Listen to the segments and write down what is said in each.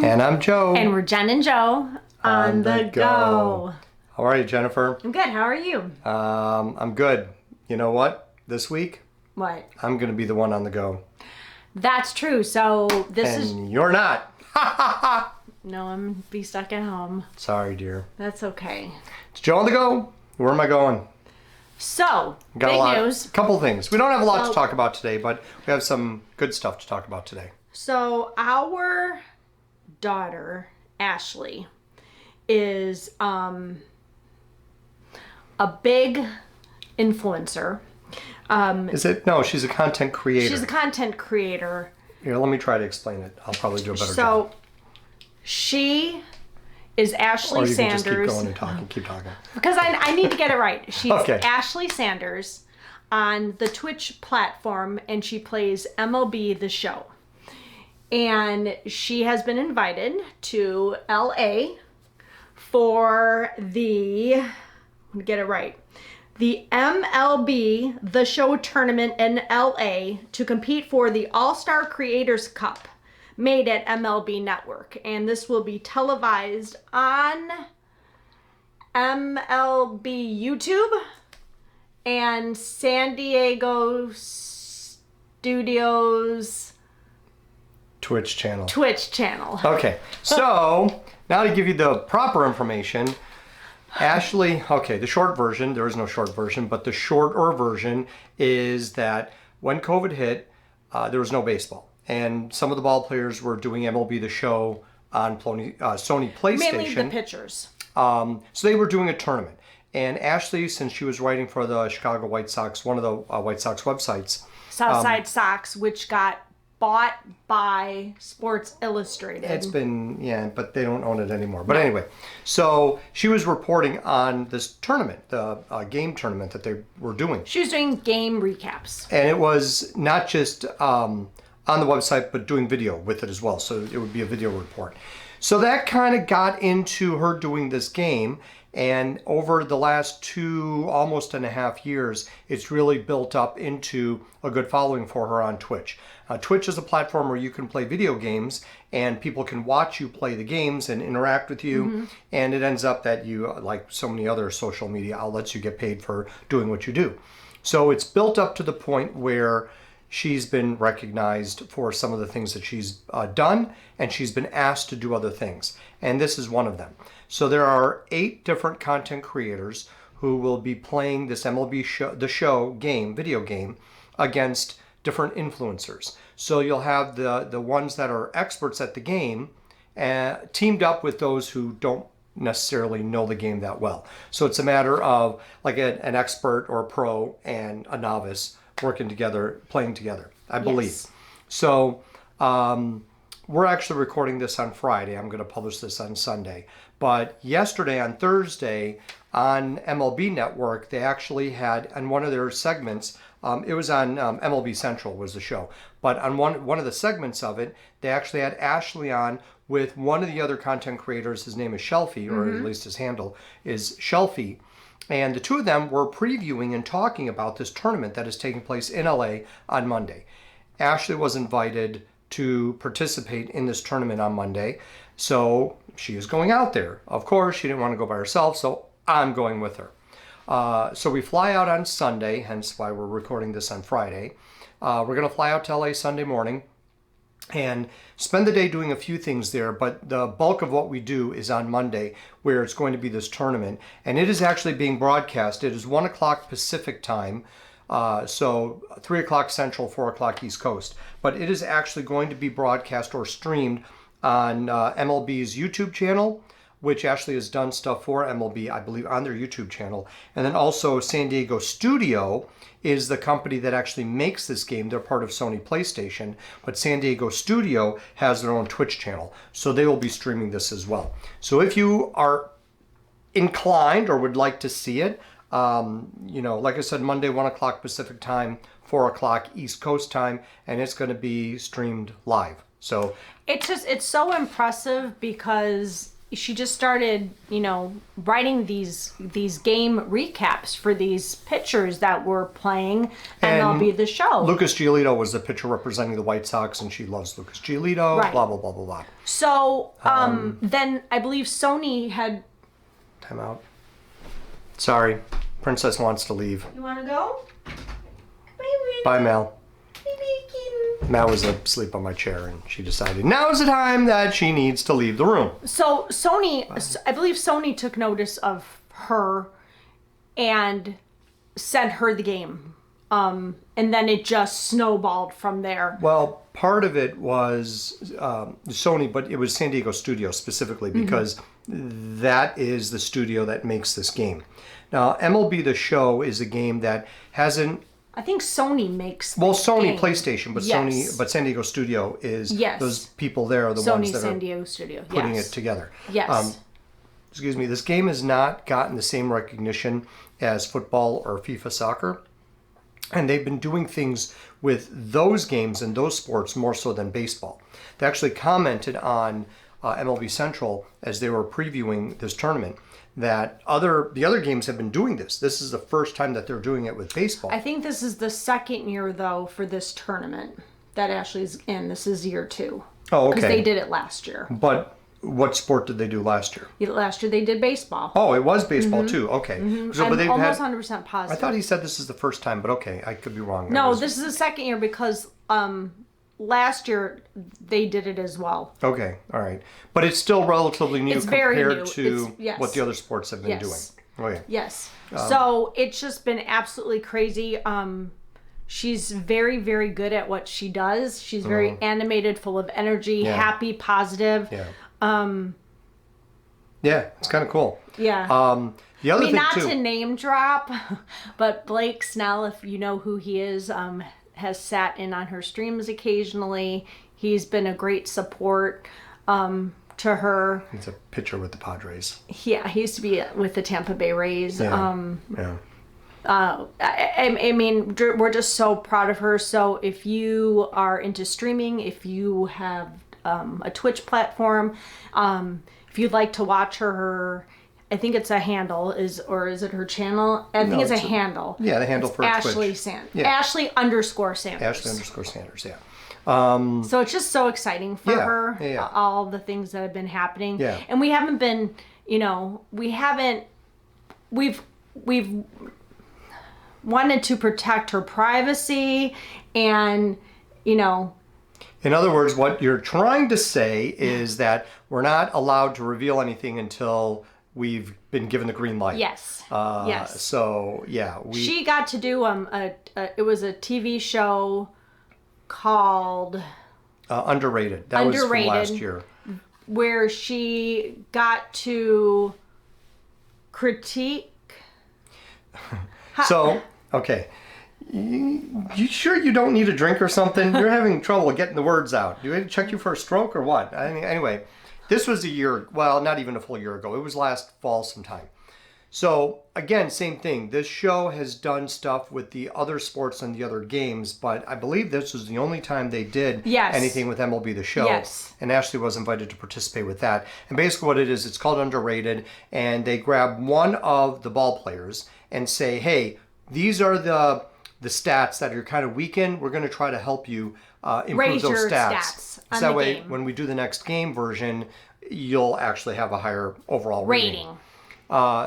And I'm Joe. And we're Jen and Joe on the go. How are you, Jennifer? I'm good. How are you? I'm good. You know what? This week, What? I'm going to be the one on the go. That's true. So this is... And you're not. No, I'm going to be stuck at home. Sorry, dear. That's okay. It's Joe on the go. Where am I going? So, Got big news. A couple things. We don't have a lot to talk about today, but we have some good stuff to talk about today. So, our daughter, Ashley, is a big influencer. Is it? No, she's a content creator. She's a content creator. Here, let me try to explain it. I'll probably do a better job. So, she is Ashley Or you Sanders. can just keep going and talking. Keep talking. Because I need to get it right. She's Okay. Ashley Sanders on the Twitch platform, and she plays MLB The Show. And she has been invited to LA for the, I'm gonna get it right, the MLB The Show tournament in LA to compete for the All-Star Creators Cup made at MLB Network. And this will be televised on MLB YouTube and San Diego Studios Twitch channel. Okay, so now to give you the proper information, Ashley, okay, the short version, there is no short version, but the shorter version is that when COVID hit, there was no baseball. And some of the ball players were doing MLB The Show on Sony PlayStation. Mainly the pitchers. So they were doing a tournament. And Ashley, since she was writing for the Chicago White Sox, one of the White Sox websites. Southside Sox, which got bought by Sports Illustrated. It's been, yeah, but they don't own it anymore. But anyway, so she was reporting on this tournament, the game tournament that they were doing. She was doing game recaps. And it was not just on the website, but doing video with it as well. So it would be a video report. So that kind of got into her doing this game. And over the last almost 2.5 years, it's really built up into a good following for her on Twitch. Twitch is a platform where you can play video games and people can watch you play the games and interact with you. Mm-hmm. And it ends up that you, like so many other social media outlets, you get paid for doing what you do. So it's built up to the point where she's been recognized for some of the things that she's done, and she's been asked to do other things. And this is one of them. So there are 8 different content creators who will be playing this MLB The Show game, video game, against different influencers. So you'll have the ones that are experts at the game teamed up with those who don't necessarily know the game that well. So it's a matter of like an expert or a pro and a novice working together, playing together, I believe. Yes. So we're actually recording this on Friday. I'm going to publish this on Sunday. But yesterday, on Thursday, on MLB Network, they actually had, on one of their segments, it was on MLB Central was the show, but on one of the segments of it, they actually had Ashley on with one of the other content creators. His name is Shelfie, or at least his handle is Shelfie. And the two of them were previewing and talking about this tournament that is taking place in LA on Monday. Ashley was invited to participate in this tournament on Monday, so she is going out there. Of course, she didn't want to go by herself, so I'm going with her. So we fly out on Sunday, hence why we're recording this on Friday. We're going to fly out to LA Sunday morning and spend the day doing a few things there, but the bulk of what we do is on Monday, where it's going to be this tournament, and it is actually being broadcast. It is 1 o'clock Pacific time, so 3 o'clock Central, 4 o'clock East Coast, but it is actually going to be broadcast or streamed on MLB's YouTube channel, which Ashley has done stuff for MLB, I believe, on their YouTube channel. And then also San Diego Studio is the company that actually makes this game. They're part of Sony PlayStation, but San Diego Studio has their own Twitch channel. So they will be streaming this as well. So if you are inclined or would like to see it, like I said, Monday, 1 o'clock Pacific time, 4 o'clock East Coast time, and it's going to be streamed live. So it's so impressive because she just started, writing these game recaps for these pitchers that were playing MLB The Show. Lucas Giolito was the pitcher representing the White Sox, and she loves Lucas Giolito. Right. Blah blah blah blah blah. So then I believe Sony had. Time out. Sorry, Princess wants to leave. You want to go? Bye, Mel. Mal was asleep on my chair, and she decided now is the time that she needs to leave the room. So Sony, I believe Sony took notice of her and sent her the game. And then it just snowballed from there. Well, part of it was Sony, but it was San Diego Studios specifically because that is the studio that makes this game. Now, MLB The Show is a game that hasn't... I think Sony makes. Well, Sony game. PlayStation, but Yes. but San Diego Studio is Yes. those people there are the Sony ones that San are Diego Studio. putting Yes. it together. Yes. Excuse me. This game has not gotten the same recognition as football or FIFA soccer, and they've been doing things with those games and those sports more so than baseball. They actually commented on MLB Central as they were previewing this tournament that the other games have been doing this. This is the first time that they're doing it with baseball. I think this is the second year though for this tournament that Ashley's in. This is year 2. Oh, okay. Because they did it last year. But what sport did they do last year? Last year they did baseball. Oh, it was baseball too. Okay. So, I'm they've almost 100% positive. I thought he said this is the first time, but okay, I could be wrong. No, this is the second year because last year they did it as well. Okay, all right. But it's still relatively new It's very compared new. to Yes. what the other sports have been Yes. doing. Okay. Yes. So it's just been absolutely crazy. She's very, very good at what she does. She's very animated, full of energy, Yeah. happy, positive. Yeah. Yeah, it's kind of cool. Yeah. The other thing not too. to name drop, but Blake Snell, if you know who he is, has sat in on her streams occasionally. He's been a great support to her. He's a pitcher with the Padres. Yeah, he used to be with the Tampa Bay Rays. Yeah. Yeah. I mean, we're just so proud of her. So if you are into streaming, if you have a Twitch platform, if you'd like to watch her, I think it's a handle, is it her channel? I think it's a handle. Yeah, the handle for Ashley Twitch. Yeah. Ashley _Sanders. Ashley _Sanders, yeah. So it's just so exciting for Yeah, her, yeah. all the things that have been happening. Yeah. And we haven't been, we've wanted to protect her privacy and, In other words, what you're trying to say is that we're not allowed to reveal anything until we've been given the green light. yes. Yes. So, yeah. She got to do it was a TV show called Underrated. That was from Underrated. last year. where she got to critique. So, okay. You sure you don't need a drink or something? You're having trouble getting the words out. Do we have to check you for a stroke or what? I mean, anyway, this was a year, well, not even a full year ago. It was last fall sometime. So, again, same thing. This show has done stuff with the other sports and the other games, but I believe this was the only time they did Yes. anything with MLB The Show. Yes. And Ashley was invited to participate with that. And basically what it is, it's called Underrated, and they grab one of the ball players and say, hey, these are the stats that are kind of weak in. We're going to try to help you improve Raise those your stats. stats on So that the way, game. when we do the next game version, you'll actually have a higher overall rating.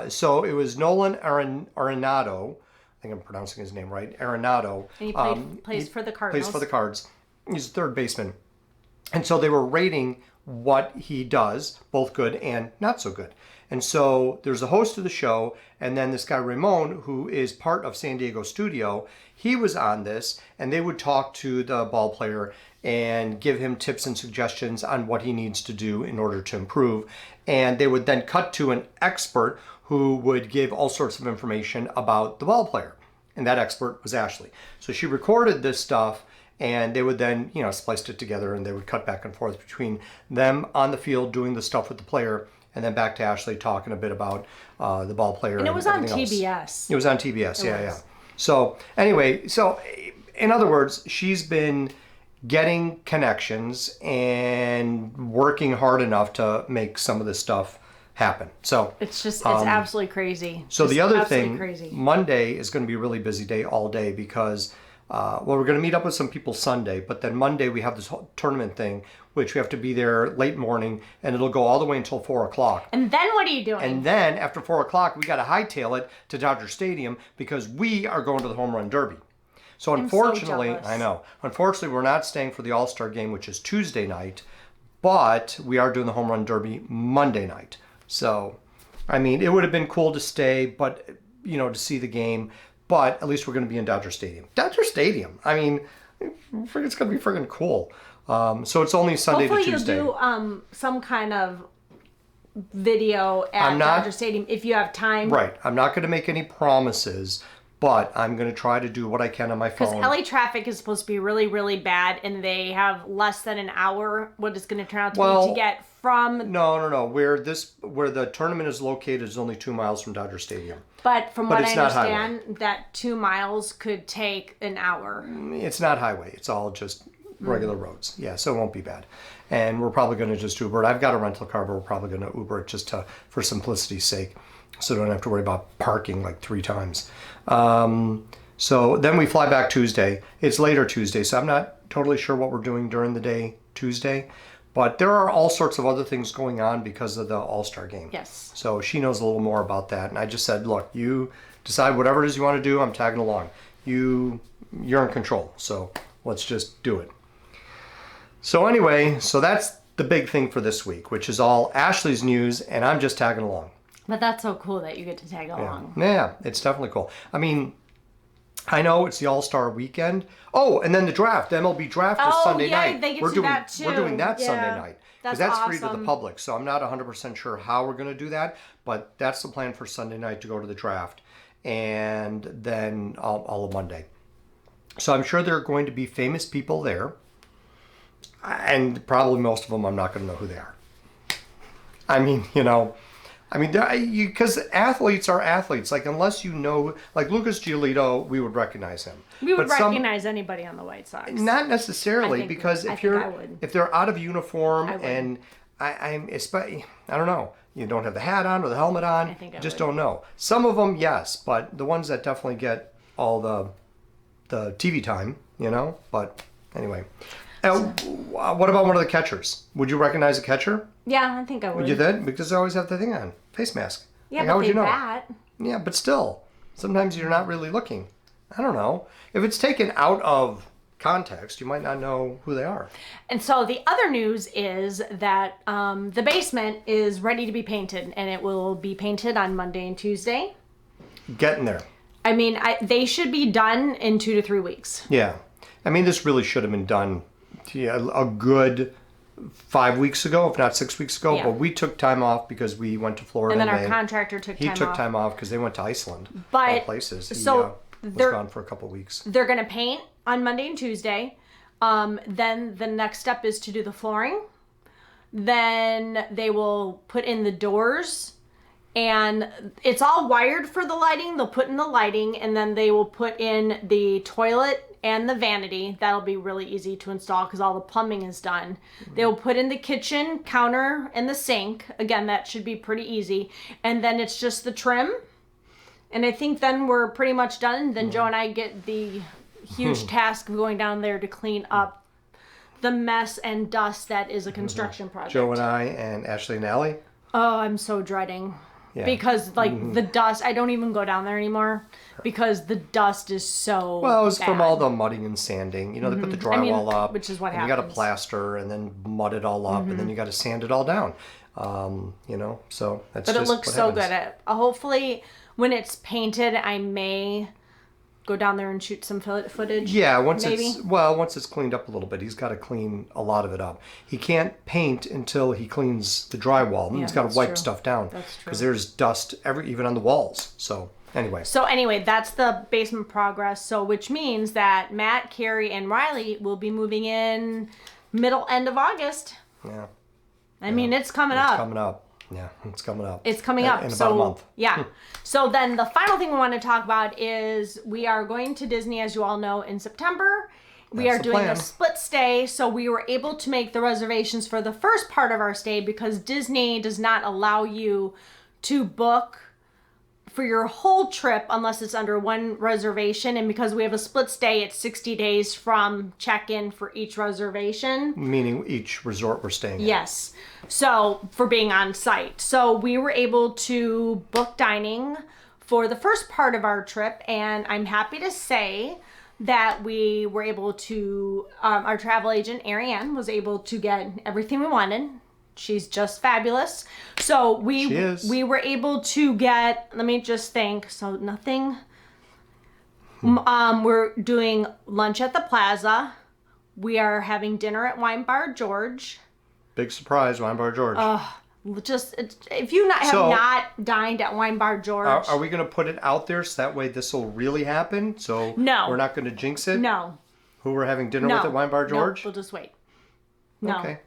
So it was Nolan Arenado. I think I'm pronouncing his name right. Arenado. And he plays for the Cardinals. Plays for the Cards. He's a third baseman. And so they were rating what he does, both good and not so good. And so there's a host of the show, and then this guy Ramon, who is part of San Diego Studio, he was on this, and they would talk to the ball player and give him tips and suggestions on what he needs to do in order to improve. And they would then cut to an expert who would give all sorts of information about the ball player. And that expert was Ashley. So she recorded this stuff, and they would then, spliced it together, and they would cut back and forth between them on the field doing the stuff with the player, and then back to Ashley talking a bit about the ball player. And it was on everything else. TBS. It was on TBS, yeah. was. So anyway, in other words, she's been getting connections and working hard enough to make some of this stuff happen. So it's absolutely crazy. So Just the other absolutely thing, crazy. Monday is going to be a really busy day all day because, we're going to meet up with some people Sunday, but then Monday we have this whole tournament thing, which we have to be there late morning, and it'll go all the way until 4 o'clock. And then what are you doing? And then after 4 o'clock, we got to hightail it to Dodger Stadium because we are going to the Home Run Derby. So unfortunately, jealous. I know. Unfortunately, we're not staying for the All-Star game, which is Tuesday night, but we are doing the Home Run Derby Monday night. So, I mean, it would have been cool to stay, but, you know, to see the game, but at least we're going to be in Dodger Stadium. Dodger Stadium, I mean, it's going to be friggin' cool. So it's only Sunday Hopefully to Tuesday. you'll do some kind of video at Dodger Stadium if you have time. Right. I'm not going to make any promises, but I'm going to try to do what I can on my phone. Because LA traffic is supposed to be really, really bad, and they have less than an hour, what it's going to turn out to be, to get from... No. Where the tournament is located is only 2 miles from Dodger Stadium. But from what I it's not understand, that 2 miles could take an hour. It's not highway. It's all just regular roads. Yeah, so it won't be bad. And we're probably going to just Uber it. I've got a rental car, but we're probably going to Uber it just for simplicity's sake, so I don't have to worry about parking like 3 times. So then we fly back Tuesday. It's later Tuesday, so I'm not totally sure what we're doing during the day Tuesday. But there are all sorts of other things going on because of the All-Star game. Yes. So she knows a little more about that. And I just said, look, you decide whatever it is you want to do. I'm tagging along. You're in control. So let's just do it. So anyway, so that's the big thing for this week, which is all Ashley's news, and I'm just tagging along. But that's so cool that you get to tag along. Yeah, it's definitely cool. I mean, I know it's the All-Star weekend. Oh, and then the draft, the MLB draft is Sunday night. They get to do that too. We're doing that Sunday night. Because that's free to the awesome. public. So I'm not 100% sure how we're going to do that, but that's the plan for Sunday night, to go to the draft. And then all of Monday. So I'm sure there are going to be famous people there. And probably most of them I'm not going to know who they are. I mean, because athletes are athletes. Like, unless you know, like Lucas Giolito, we would recognize him. We would recognize anybody on the White Sox. Not necessarily, because if they're out of uniform, and I don't know, you don't have the hat on or the helmet on, I just don't know. Some of them, yes, but the ones that definitely get all the TV time, But anyway, what about one of the catchers? Would you recognize a catcher? Yeah, I think I would. You did? Because they always have the thing on, face mask. Yeah, like, but how would you know? Bat. Yeah, but still, sometimes you're not really looking. I don't know. If it's taken out of context, you might not know who they are. And so the other news is that the basement is ready to be painted, and it will be painted on Monday and Tuesday. Getting there. I mean, they should be done in 2 to 3 weeks. Yeah. I mean, this really should have been done a good 5 weeks ago, if not 6 weeks ago. Yeah. But we took time off because we went to Florida. And then our contractor took time off. He took time off because they went to Iceland. But all places. He was gone for a couple of weeks. They're going to paint on Monday and Tuesday. Then the next step is to do the flooring. Then they will put in the doors. And it's all wired for the lighting. They'll put in the lighting, and then they will put in the toilet and the vanity. That'll be really easy to install because all the plumbing is done. They'll put in the kitchen counter and the sink. Again, that should be pretty easy. And then it's just the trim. And I think then we're pretty much done. Then Joe and I get the huge task of going down there to clean up the mess and dust that is a construction project. Joe and I and Ashley and Allie. Oh, I'm so dreading. Yeah. Because, the dust, I don't even go down there anymore because the dust is so Well, it was bad. from all the mudding and sanding. They put the drywall up. Which is what happens. You got to plaster and then mud it all up, and then you got to sand it all down. So that's But just it looks so good. Hopefully, when it's painted, I may go down there and shoot some footage. Yeah, once it's cleaned up a little bit. He's got to clean a lot of it up. He can't paint until he cleans the drywall. He's got to wipe stuff down. That's true. Because there's dust even on the walls. So anyway, that's the basement progress. So which means that Matt, Carrie, and Riley will be moving in end of August. Yeah. I mean, it's coming up. It's coming up. Yeah, it's coming up. It's coming up. In about a month. Yeah. So then the final thing we want to talk about is we are going to Disney, as you all know, in September. We are the doing plan. a split stay, so we were able to make the reservations for the first part of our stay because Disney does not allow you to book for your whole trip unless it's under one reservation. And because we have a split stay, it's 60 days from check-in for each reservation. Meaning each resort we're staying at. Yes. So for being on site. So we were able to book dining for the first part of our trip. And I'm happy to say that we were able to, our travel agent, ARIANE, was able to get everything we wanted. She's just fabulous. So we were able to get, let me just think. So nothing. We're doing lunch at the Plaza. We are having dinner at Wine Bar George. Big surprise, Wine Bar George. If you have not dined at Wine Bar George. Are we going to put it out there so that way this will really happen? So no, we're not going to jinx it? No. Who we're having dinner with at Wine Bar George? No, we'll just wait. No. Okay.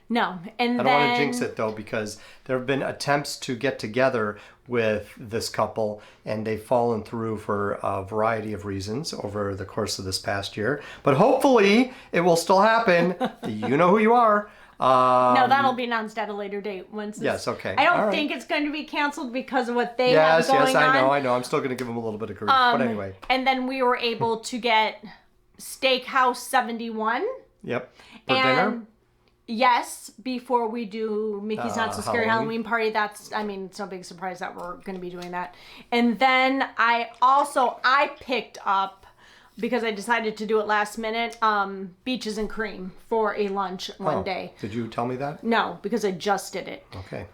No. And I don't want to jinx it though, because there have been attempts to get together with this couple and they've fallen through for a variety of reasons over the course of this past year. But hopefully it will still happen. You know who you are. No, that'll be announced at a later date. Yes, okay. I don't think it's going to be canceled because of what they have going on. Yes, I know. I'm still going to give them a little bit of grief. But anyway. And then we were able to get Steakhouse 71. Yep. For dinner? Yes, before we do Mickey's Not So Scary Halloween Party. It's no big surprise that we're going to be doing that. And then I picked up, because I decided to do it last minute, Beaches and Cream for a lunch one day. Did you tell me that? No, because I just did it. Okay.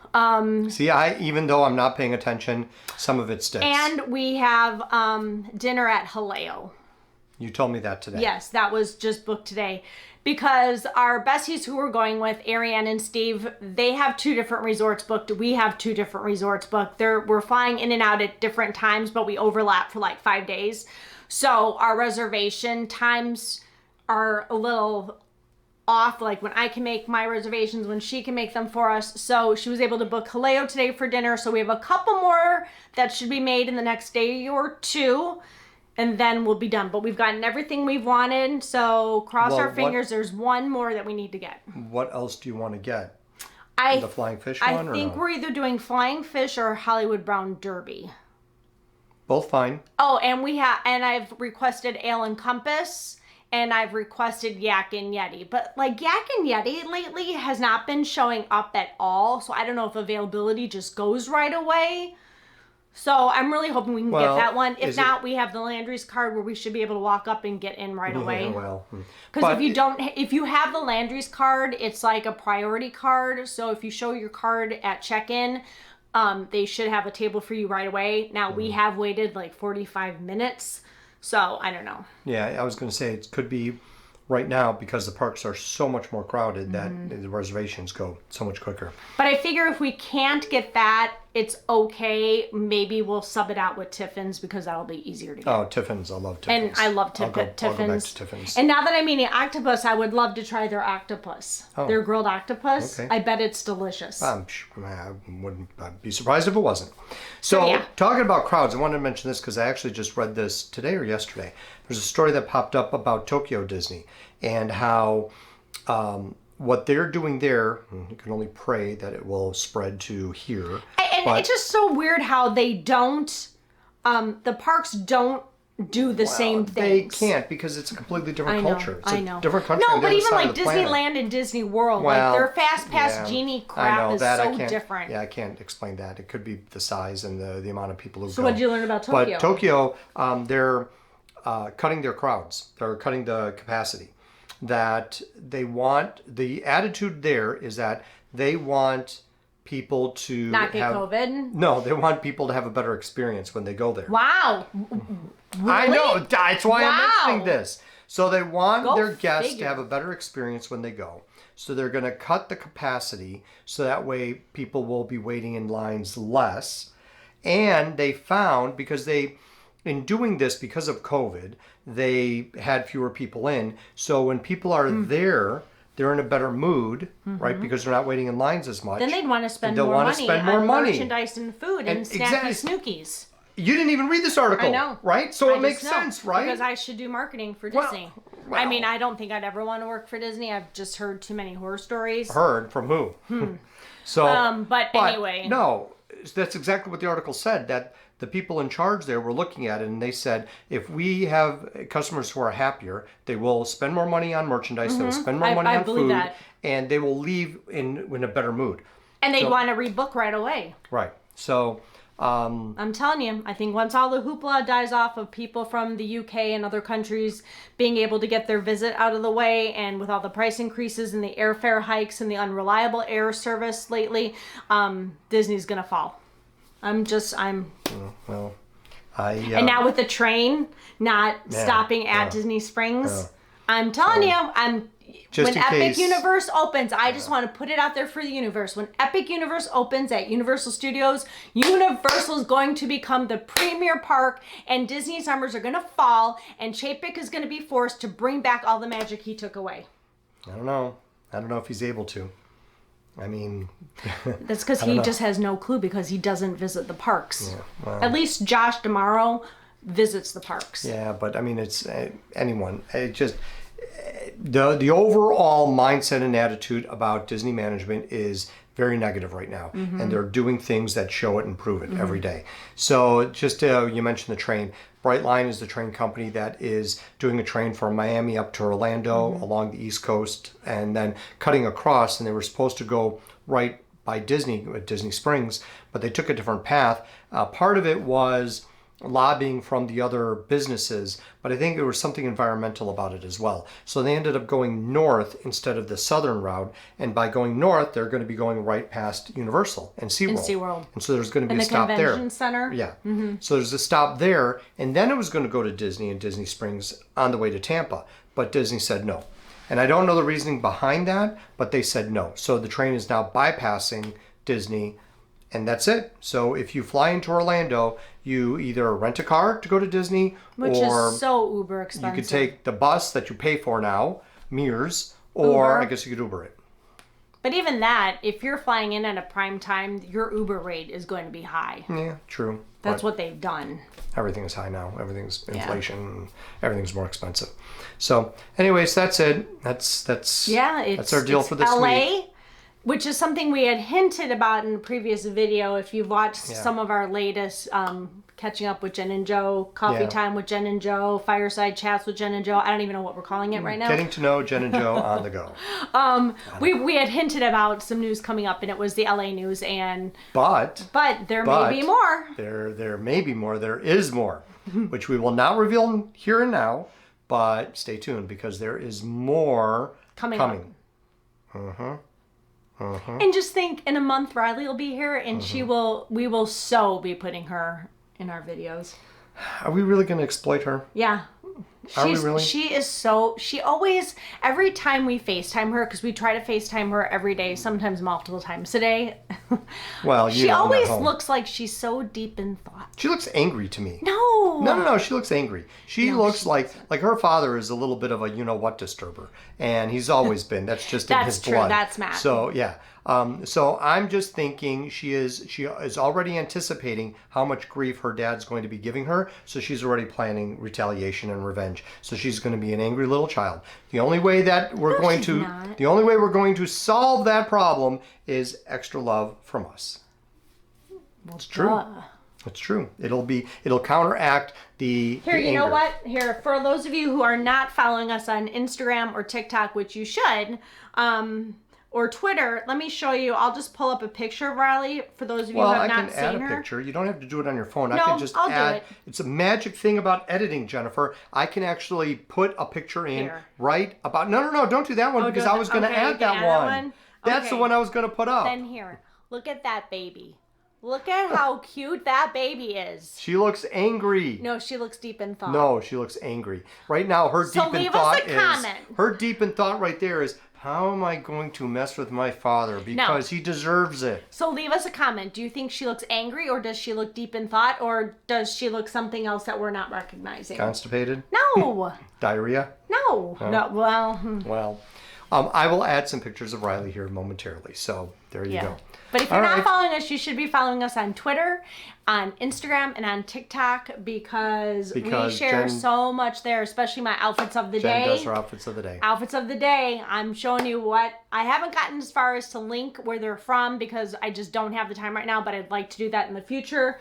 See, even though I'm not paying attention, some of it sticks. And we have dinner at Kaleo. You told me that today. Yes, that was just booked today. Because our besties who we're going with, ARIANE and Steve, they have 2 different resorts booked. We have 2 different resorts booked. We're flying in and out at different times, but we overlap for like 5 days. So our reservation times are a little off, like when I can make my reservations, when she can make them for us. So she was able to book Kaleo today for dinner. So we have a couple more that should be made in the next day or 2. And then we'll be done. But we've gotten everything we've wanted. So cross our fingers. There's one more that we need to get. What else do you want to get? The Flying Fish one? I think we're either doing Flying Fish or Hollywood Brown Derby. Both fine. Oh, and I've requested Ale and Compass. And I've requested Yak and Yeti. But like Yak and Yeti lately has not been showing up at all. So I don't know if availability just goes right away. So I'm really hoping we can get that one. If not, we have the Landry's card where we should be able to walk up and get in right away. Because if you have the Landry's card, it's like a priority card. So if you show your card at check-in, they should have a table for you right away. Now we have waited like 45 minutes. So I don't know. Yeah, I was going to say it could be right now because the parks are so much more crowded that the reservations go so much quicker. But I figure if we can't get that, it's okay. Maybe we'll sub it out with Tiffin's because that'll be easier to get. Oh, Tiffin's. I love Tiffin's. And I love Tiffin's. I'll go back to Tiffin's. And now that I'm eating octopus, I would love to try their octopus. Their grilled octopus. Okay. I bet it's delicious. I wouldn't be surprised if it wasn't. So talking about crowds, I wanted to mention this because I actually just read this today or yesterday. There's a story that popped up about Tokyo Disney and how what they're doing there, you can only pray that it will spread to here. And it's just so weird how they don't, the parks don't do the same things. They can't because it's a completely different culture. It's a different country. No, but even like Disneyland and Disney World, like their Fast Pass Genie crap is so different. Yeah, I can't explain that. It could be the size and the amount of people who go. So what did you learn about Tokyo? But Tokyo, they're cutting their crowds. They're cutting the capacity. That they want, the attitude there is that they want people to not get COVID? No, they want people to have a better experience when they go there. Wow. Really? I know. That's why I'm mentioning this. So they want their guests to have a better experience when they go. So they're going to cut the capacity so that way people will be waiting in lines less. And they found, in doing this, because of COVID, they had fewer people in. So when people are there, they're in a better mood, right? Because they're not waiting in lines as much. Then they'd want to spend more money on merchandise and food and snacky snookies. You didn't even read this article. I know. Right? So it makes sense, right? Because I should do marketing for Disney. I mean, I don't think I'd ever want to work for Disney. I've just heard too many horror stories. Heard from who? So, but anyway. No, that's exactly what the article said, that the people in charge there were looking at it, and they said, if we have customers who are happier, they will spend more money on merchandise, they will spend more money on food, and they will leave in a better mood. And they'd want to rebook right away. Right. So... I'm telling you, I think once all the hoopla dies off of people from the UK and other countries being able to get their visit out of the way, and with all the price increases and the airfare hikes and the unreliable air service lately, Disney's gonna fall. Well, and now with the train not stopping at Disney Springs, I'm telling you, when Epic Universe opens, I just want to put it out there for the universe. When Epic Universe opens at Universal Studios, Universal is going to become the premier park, and Disney's numbers are going to fall, and Chapek is going to be forced to bring back all the magic he took away. I don't know. I don't know if he's able to. I mean... That's because he just has no clue, because he doesn't visit the parks. Yeah, well, at least Josh D'Amaro visits the parks. Yeah, but I mean, it's anyone. It just... The overall mindset and attitude about Disney management is very negative right now, and they're doing things that show it and prove it every day. So just you mentioned the train. Brightline is the train company that is doing a train from Miami up to Orlando along the East Coast, and then cutting across, and they were supposed to go right by Disney at Disney Springs, but they took a different path. Part of it was lobbying from the other businesses, but I think there was something environmental about it as well. So they ended up going north instead of the southern route, and by going north, they're going to be going right past Universal and SeaWorld. And so there's going to be a stop there. Convention Center. Yeah. So there's a stop there, and then it was going to go to Disney and Disney Springs on the way to Tampa, but Disney said no. And I don't know the reasoning behind that, but they said no. So the train is now bypassing Disney, and that's it. So if you fly into Orlando, you either rent a car to go to Disney, which is so uber expensive. You could take the bus that you pay for now, Mears, or Uber. I guess you could Uber it. But even that, if you're flying in at a prime time, your Uber rate is going to be high. Yeah, true. That's what they've done. Everything is high now. Everything's inflation. Everything's more expensive. So, anyways, that's it. That's our deal for this week. Which is something we had hinted about in a previous video. If you've watched some of our latest Catching Up with Jen and Joe, Coffee Time with Jen and Joe, Fireside Chats with Jen and Joe. I don't even know what we're calling it right now. Getting to know Jen and Joe on the go. We had hinted about some news coming up, and it was the LA news. But there may be more. There may be more. There is more, which we will not reveal here and now. But stay tuned, because there is more coming. And just think, in a month, Riley will be here, and we will so be putting her in our videos. Are we really going to exploit her? Yeah. Are we really? She always, every time we FaceTime her, because we try to FaceTime her every day, sometimes multiple times a day. Well, she always looks like she's so deep in thought. She looks angry to me. No, she looks angry. She looks like her father is a little bit of a you-know-what disturber, and he's always been. That's just in his blood. That's Matt. So, yeah. So I'm just thinking she is already anticipating how much grief her dad's going to be giving her, so she's already planning retaliation and revenge. So she's going to be an angry little child. The only way we're going to solve that problem is extra love from us. Well, it's true. It's true. It'll counteract the Here, you anger. know what? Here, for those of you who are not following us on Instagram or TikTok, which you should, or Twitter, let me show you. I'll just pull up a picture of Riley for those of you who have not seen her. Well, I can add a picture. You don't have to do it on your phone. No, I can just I'll add. do it. It's a magic thing about editing, Jennifer. I can actually put a picture in right about. No, don't do that one, because I was going to add that one. That's the one I was going to put up. Then here, look at that baby. Look at how cute that baby is. She looks angry. No, she looks deep in thought. No, she looks angry. Right now, her deep in thought right there is, how am I going to mess with my father? Because he deserves it. So leave us a comment. Do you think she looks angry, or does she look deep in thought, or does she look something else that we're not recognizing? Constipated? No. Diarrhea? No. Well. Well, I will add some pictures of Riley here momentarily. So there you go. But if you're All not right. following us, you should be following us on Twitter, on Instagram, and on TikTok because we share Jen- so much there, especially my outfits of the Jen day. does her outfits of the day. Outfits of the day. I'm showing you what I haven't gotten as far as to link where they're from because I just don't have the time right now, but I'd like to do that in the future.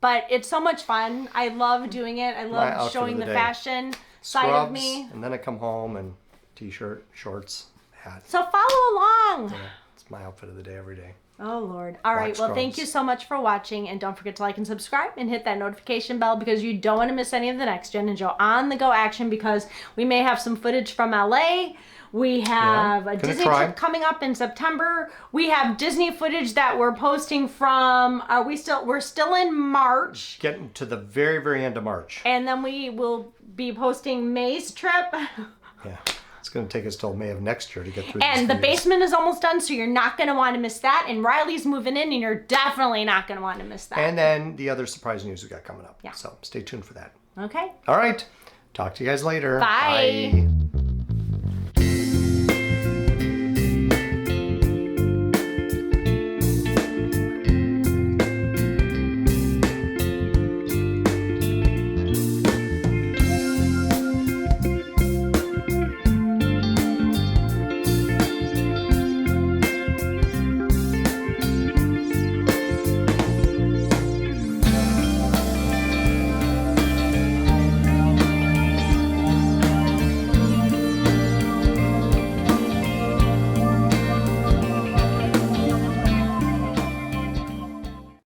But it's so much fun. I love doing it. I love outfit showing of the the day. fashion side Scrubs, of me. and then I come home and t-shirt, shorts, hat. So follow along. Yeah, it's my outfit of the day every day. Oh, Lord. All right. Well, thank scrubs. you so much for watching. And don't forget to like and subscribe and hit that notification bell because you don't want to miss any of the next Jen and Joe on the go action because we may have some footage from LA. We have a Disney trip coming up in September. We have Disney footage that we're posting from, we're still in March. Getting to the very, very end of March. And then we will be posting May's trip. Yeah. It's going to take us till May of next year to get through And these the videos. basement is almost done, so you're not going to want to miss that. And Riley's moving in, and you're definitely not going to want to miss that. And then the other surprise news we got coming up. Yeah. So stay tuned for that. Okay. All right. Talk to you guys later. Bye. Bye.